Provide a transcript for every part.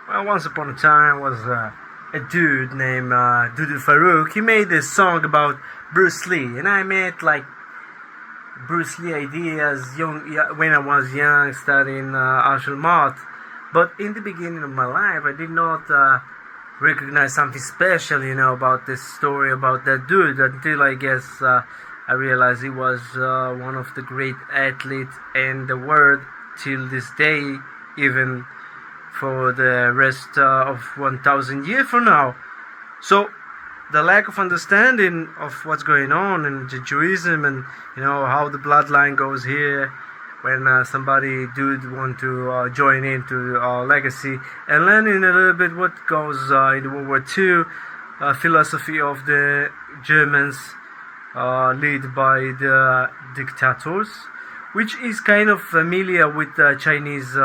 Well, once upon a time was a dude named Dudu Farouk. He made this song about Bruce Lee, and I met like Bruce Lee ideas when I was young, studying martial art. But in the beginning of my life, I did not recognize something special, about this story about that dude until I guess I realized he was one of the great athletes in the world till this day, even for the rest of 1,000 years from now. So the lack of understanding of what's going on in Judaism and how the bloodline goes here when somebody dude want to join into legacy, and learning a little bit what goes in World War II philosophy of the Germans led by the dictators, which is kind of familiar with the Chinese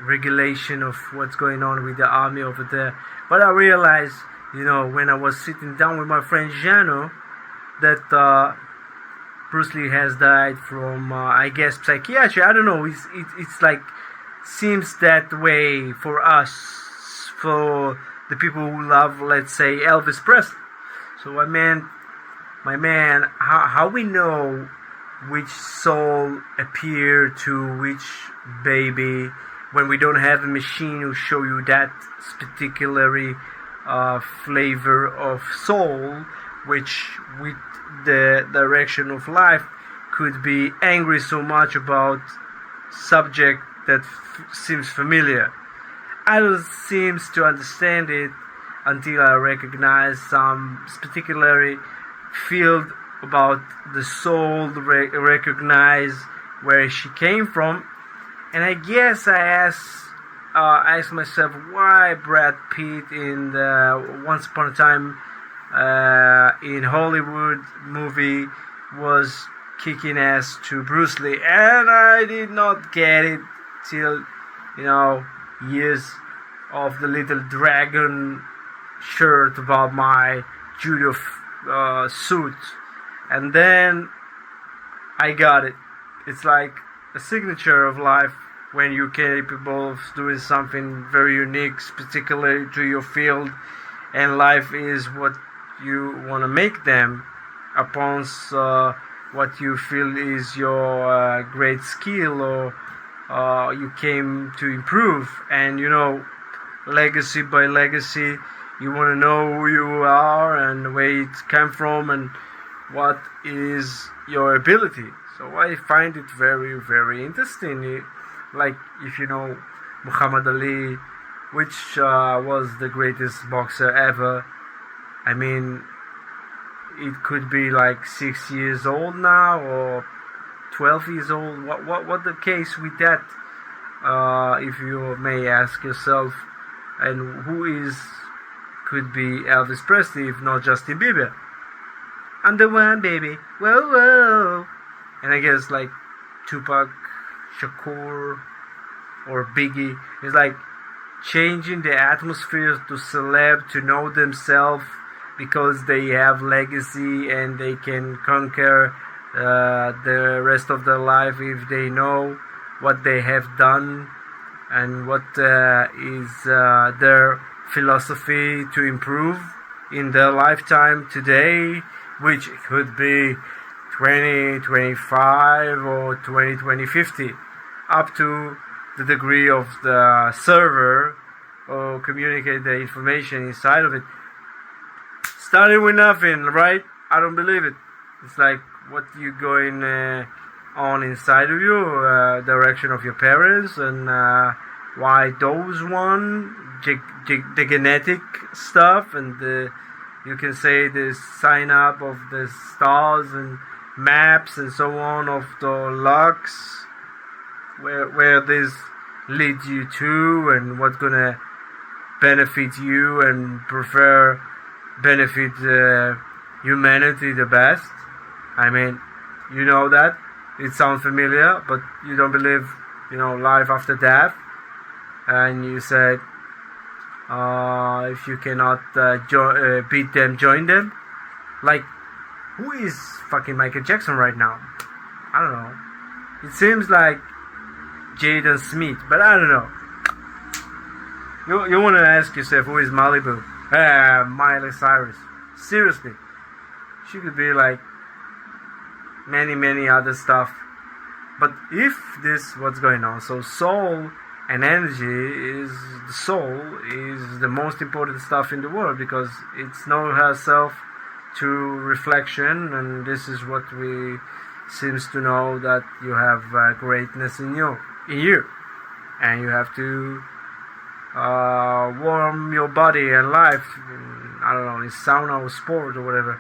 regulation of what's going on with the army over there. But I realized, when I was sitting down with my friend Jano, that Bruce Lee has died from, I guess, psychiatry. I don't know. It's like seems that way for us, for the people who love, let's say, Elvis Presley. So my man, how we know which soul appear to which baby when we don't have a machine who show you that particular flavor of soul, which with the direction of life could be angry so much about subject that seems familiar. I don't seem to understand it until I recognize some particular field about the soul, recognize where she came from, and I guess I asked myself why Brad Pitt in the Once Upon a Time in Hollywood movie was kicking ass to Bruce Lee, and I did not get it till years of the little dragon shirt above my judo suit, and then I got it. It's like a signature of life when you're capable of doing something very unique, particularly to your field, and life is what you want to make them upon what you feel is your great skill or you came to improve. And legacy by legacy, you want to know who you are and where it came from and what is your ability. So I find it very, very interesting. Like if Muhammad Ali, which was the greatest boxer ever. I mean, it could be like 6 years old now or 12 years old. What the case with that? If you may ask yourself, and who could be Elvis Presley if not Justin Bieber? I'm the one, baby. Whoa, whoa. And I guess like Tupac, Shakur, or Biggie is like changing the atmosphere to celeb to know themselves because they have legacy and they can conquer the rest of their life if they know what they have done and what is their philosophy to improve in their lifetime today, which could be 2025 or 2050, up to the degree of the server or communicate the information inside of it. Starting with nothing, right? I don't believe it. It's like what you going on inside of you, direction of your parents, and why those one, the genetic stuff, and you can say the sign up of the stars and maps and so on of the lucks, where this leads you to, and what's gonna benefit you and benefit humanity the best. I mean, that it sounds familiar, but you don't believe life after death, and you said if you cannot beat them, join them. Like, who is fucking Michael Jackson right now? I don't know. It seems like Jaden Smith, but I don't know. You want to ask yourself, who is Malibu? Miley Cyrus. Seriously. She could be like many other stuff. But if this what's going on, so soul and energy is the soul is the most important stuff in the world, because it's know herself to reflection, and this is what we seems to know, that you have greatness in you, and you have to warm your body and life. I don't know, in sauna or sport or whatever.